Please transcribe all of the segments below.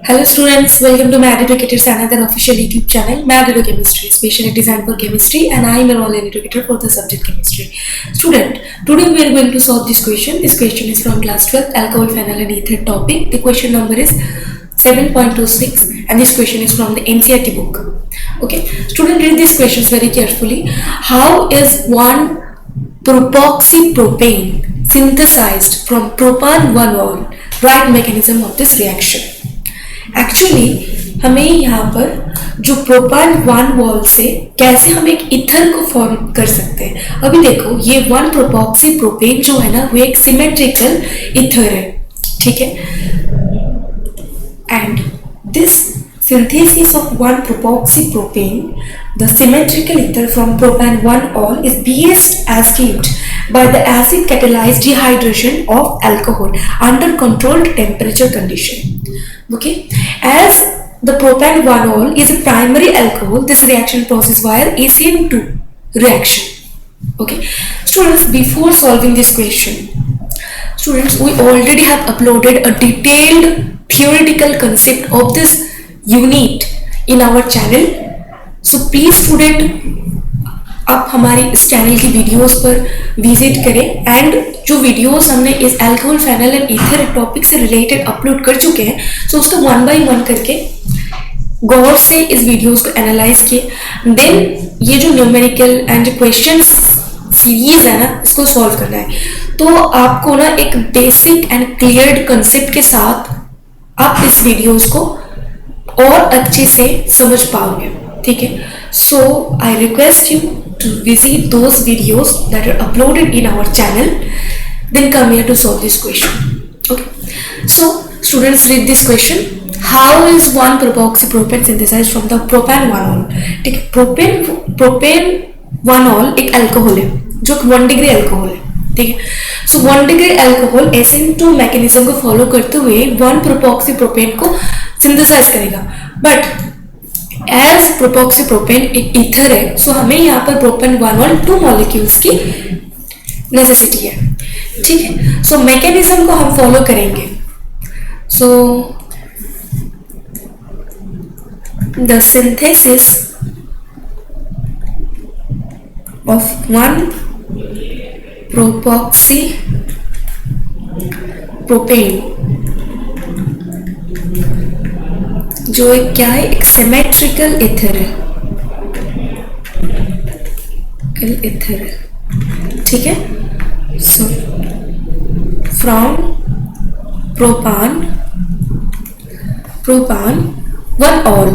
Hello students, welcome to Mad Educators, another official YouTube channel, Mad Edu Chemistry, specially designed for chemistry, and I am an online educator for the subject chemistry. Student, today we are going to solve this question. This question is from class 12, alcohol, phenol and ether topic. The question number is 7.26 and this question is from the NCERT book. Okay, student, read these questions very carefully. How is one propoxypropane synthesized from propan-1-ol? Write mechanism of this reaction. Actually हमें यहाँ पर जो प्रोपान one wall से कैसे हम एक ether को form कर सकते हैं. अभी देखो ये वन प्रोपॉक्सी प्रोपेन जो है ना वो एक सिमेट्रिकल इथर है, ठीक है. And this synthesis of 1-propoxypropane, the symmetrical ether from propan-1-ol is BS as given by the acid catalyzed dehydration of alcohol under controlled temperature condition. Okay, as the propan-1-ol is a primary alcohol, this reaction process via ACN2 reaction. Okay, students, before solving this question, students, we already have uploaded a detailed theoretical concept of this unit in our channel. So please student, आप हमारे इस channel की videos पर visit करें and जो videos हमने इस alcohol phenol and ether topic से रिलेटेड अपलोड कर चुके हैं, सो उसको वन बाय वन करके गौर से इस वीडियोस को एनालाइज किए. देन ये जो न्यूमेरिकल एंड क्वेश्चंस सीरीज है ना, इसको सॉल्व करना है. तो आपको ना एक बेसिक एंड क्लियर कंसेप्ट के साथ आप इस वीडियोस को और अच्छे से समझ पाओगे, ठीक है. So I request you to visit those videos that are uploaded in our channel, then come here to solve this question. Okay, so students, read this question. How is 1-propoxypropane synthesized from the propan-1-ol? ठीक है, प्रोपेन-1-ol एक alcohol है जो 1 degree alcohol है, ठीक है. सो 1 degree alcohol SN2 mechanism को follow करते हुए 1-propoxypropane को सिंथेसाइज करेगा. बट एज प्रोपॉक्सीप्रोपेन एक ईथर है, सो हमें यहाँ पर प्रोपेन-1-ol 2 मॉलिक्यूल्स की नेसेसिटी है, ठीक है. सो मैकेनिज्म को हम फॉलो करेंगे. So the synthesis of 1-propoxypropane जो एक क्या है, एक सिमेट्रिकल इथर है, इथर है, ठीक है. So from propan 1-ol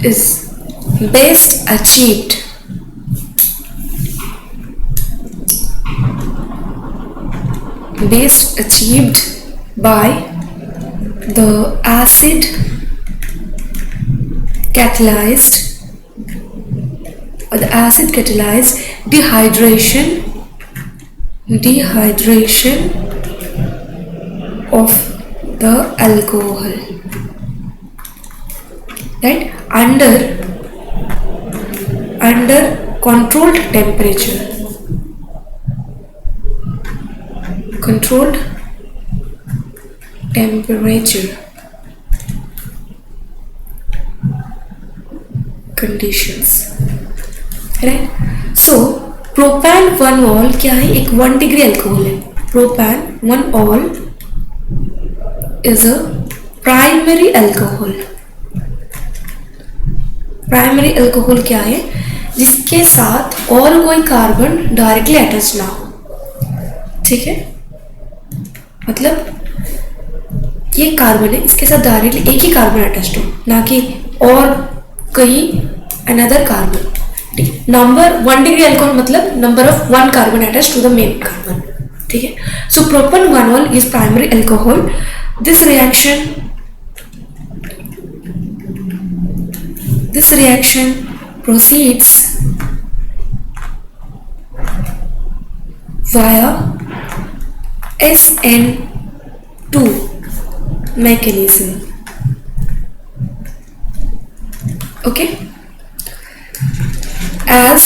is best achieved by the acid catalyzed dehydration of the alcohol, right, under controlled temperature conditions, right. So propan-1-ol क्या है, एक 1 डिग्री अल्कोहल है. propan-1-ol is a primary alcohol. Primary alcohol क्या है, जिसके साथ और कोई कार्बन डायरेक्टली अटैच ना हो, ठीक है. मतलब ये कार्बन है, इसके साथ डायरेक्टली एक ही कार्बन अटैच्ड हो, ना कि और कहीं another carbon. Number 1 degree alcohol मतलब number of 1 carbon attached to the main carbon, ठीक है. सो प्रोपेन-1-ol is primary alcohol. This reaction proceeds via SN2 mechanism. Okay, as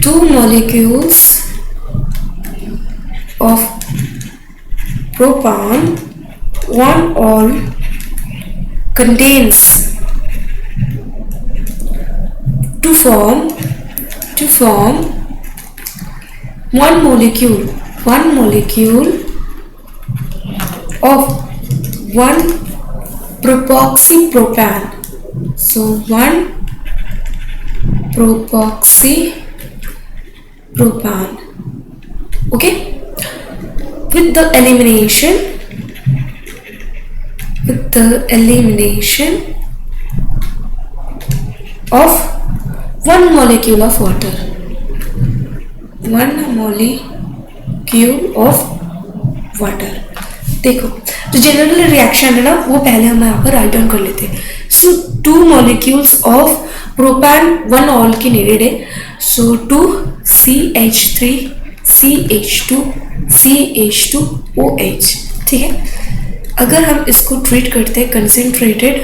two molecules of propan, one all contains to form one molecule of one propoxypropan. So one propoxypropan. Okay, with the elimination of one molecule of water. देखो जो general reaction है ना वो पहले हम यहाँ पर write down कर लेते हैं. सो 2 molecules ऑफ प्रोपैन 1 ऑल की नीडेड है. सो 2 CH3 CH2 CH2OH. ठीक है, अगर हम इसको ट्रीट करते हैं कंसेंट्रेटेड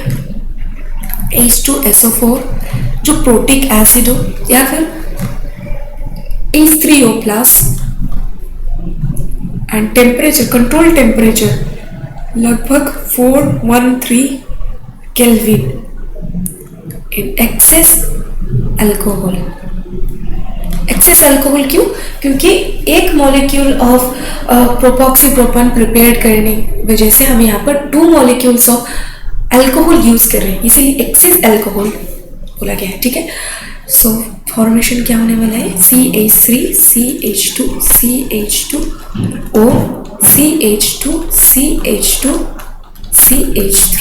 H2SO4 जो प्रोटिक एसिड हो या फिर H3O plus and temperature control temperature लगभग 413 kelvin in excess alcohol. Excess alcohol क्यों? क्योंकि एक मॉलिक्यूल ऑफ प्रोपॉक्सीप्रोपान प्रिपेयर करने वजह से हम यहाँ पर 2 molecules ऑफ अल्कोहल यूज कर रहे हैं, इसीलिए एक्सेस अल्कोहल बोला गया है. ठीक है, सो फॉर्मेशन क्या होने वाला है? CH3 CH2 CH2O CH2 CH2 CH3.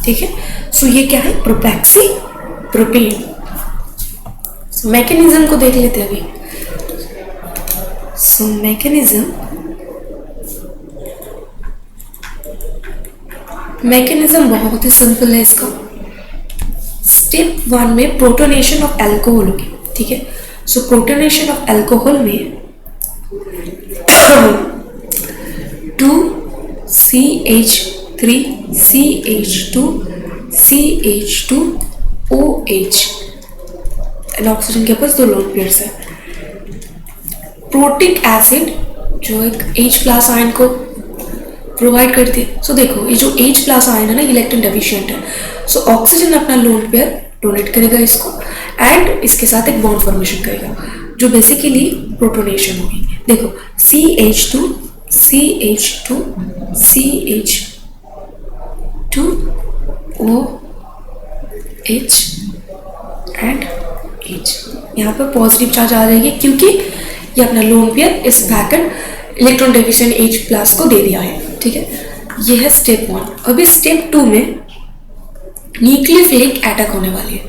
ठीक है, सो ये क्या है? प्रोपैक्सीप्रोपेन. सो मैकेनिज्म को देख लेते हैं अभी. सो मैकेनिज्म बहुत ही सिंपल है इसका. स्टेप 1 में प्रोटोनेशन ऑफ अल्कोहल होगी. ठीक है, सो प्रोटोनेशन ऑफ अल्कोहल में 2 CH3 CH2 CH2OH and oxygen के पास 2 लोन पेयर्स है. प्रोटिक एसिड जो एक H प्लस आयन को प्रोवाइड करती है. सो देखो ये जो H प्लस आयन है ना इलेक्ट्रॉन डेफिशिएंट है. सो ऑक्सीजन अपना लोन पेयर डोनेट करेगा इसको एंड इसके साथ एक बॉन्ड फॉर्मेशन करेगा जो बेसिकली प्रोटोनेशन होगी. देखो CH2 CH2 CH2OH and H. यहाँ पर पॉजिटिव चार्ज आ जाएगी क्योंकि ये अपना लोन पेयर इस packet electron deficient H plus को दे दिया है. ठीक है, ये है स्टेप 1. अभी स्टेप 2 में न्यूक्लियोफिलिक अटैक होने वाली है.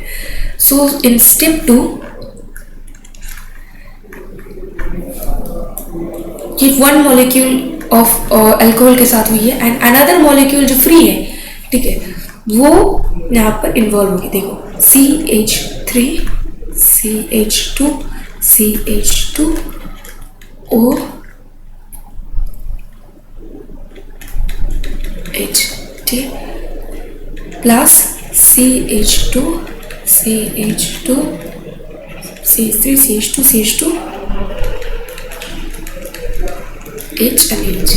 सो इन स्टेप 2 ये 1 molecule ऑफ अल्कोहल के साथ हुई है एंड अनदर मॉलिक्यूल जो फ्री है. ठीक है, वो यहाँ पर इन्वॉल्व होगी. देखो CH3 CH2 CH2OH. ठीक plus CH2 CH2 CH3 CH2 CH2 H and H.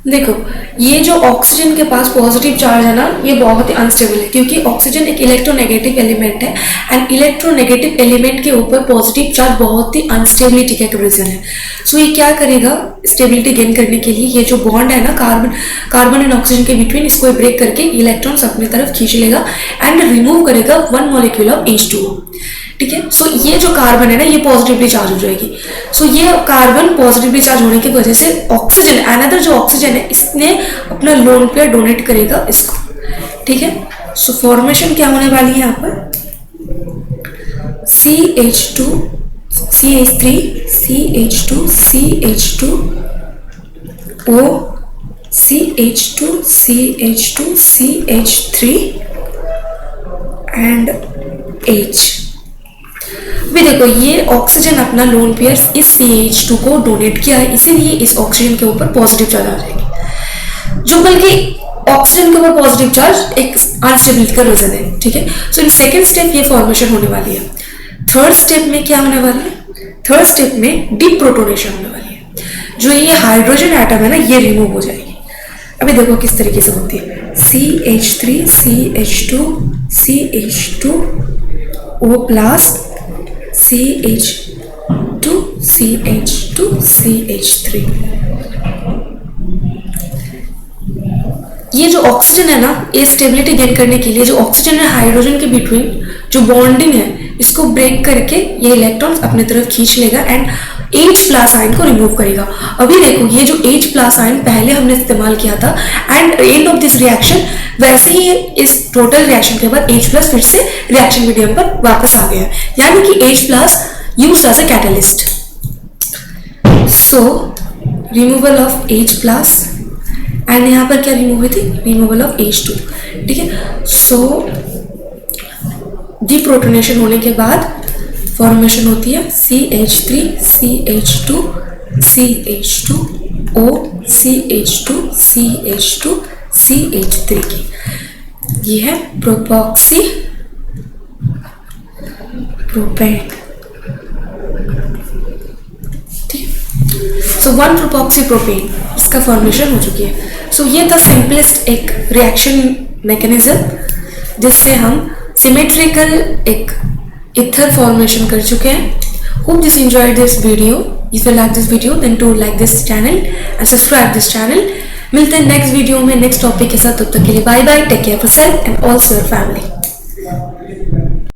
देखो ये जो ऑक्सीजन के पास पॉजिटिव चार्ज है ना ये बहुत ही अनस्टेबल है क्योंकि ऑक्सीजन एक इलेक्ट्रोनेगेटिव एलिमेंट है एंड इलेक्ट्रोनेगेटिव एलिमेंट के ऊपर पॉजिटिव चार्ज बहुत ही अनस्टेबिलिटी का रीजन है. सो ये क्या करेगा स्टेबिलिटी गेन करने के लिए ये जो बॉन्ड है ना कार्बन एंड ऑक्सीजन के बिटवीन इसको ब्रेक करके इलेक्ट्रॉन्स अपनी तरफ खींच लेगा एंड रिमूव करेगा 1 molecule ऑफ H2O. ठीक है, सो ये जो कार्बन है ना ये पॉजिटिवली चार्ज हो जाएगी. सो ये कार्बन पॉजिटिवली चार्ज होने की वजह से ऑक्सीजन अनदर जो ऑक्सीजन है इसने अपना लोन पेयर डोनेट करेगा इसको. ठीक है, सो फॉर्मेशन क्या होने वाली है यहाँ पर? CH2 CH3 CH2 CH2O CH2 CH2 CH3 and H. भी देखो ये ऑक्सीजन अपना लोन पेयर इस CH2 को डोनेट किया है इसीलिए इस ऑक्सीजन के ऊपर पॉजिटिव चार्ज आ जाएगी जो बल्कि ऑक्सीजन के ऊपर पॉजिटिव चार्ज एक अनस्टेबिलिटी का रीजन है. ठीक है, सो इन सेकेंड स्टेप ये फॉर्मेशन होने वाली है. थर्ड स्टेप में क्या होने वाला है? थर्ड स्टेप में डीप्रोटोनेशन होने वाली है। जो ये हाइड्रोजन एटम है ना, ये रिमूव हो जाएगी। अभी देखो किस तरीके से होती है। CH3 CH2 CH2 O plus CH2 CH2 CH3। ये जो ऑक्सीजन है ना, ये स्टेबिलिटी गेन करने के लिए जो ऑक्सीजन और हाइड्रोजन के बिटवीन जो बॉन्डिंग है, इसको ब्रेक करके ये इलेक्ट्रॉन्स अपने तरफ खींच लेगा एंड H प्लस आयन को रिमूव करेगा। अभी देखो ये जो H प्लस आयन पहले हमने इस्तेमाल किया था and end of this reaction वैसे ही इस टोटल रिएक्शन के बाद H प्लस फिर से रिएक्शन मीडियम पर वापस आ गया, यानी कि H plus used as a catalyst. So removal of H plus and यहाँ पर क्या रिमूव हुई थी? Removal of H2। ठीक है। सो डीप्रोटोनेशन होने के बाद फॉर्मेशन होती है CH3 CH2 CH2 O CH2 CH2 CH3 की। ये है प्रोपॉक्सी प्रोपेन। ठीक है। सो 1 प्रोपॉक्सी प्रोपेन, इसका फॉर्मेशन हो चुकी है। सो ये था सिंपलेस्ट एक रिएक्शन मैकेनिज्म जिससे हम सिमेट्रिकल एक ईथर फॉर्मेशन कर चुके हैं। Hope this enjoyed this video. If you like this video then to like this channel and subscribe this channel. मिलते हैं नेक्स्ट वीडियो में नेक्स्ट टॉपिक के साथ। तब तक के लिए bye bye, take care of yourself and also your family.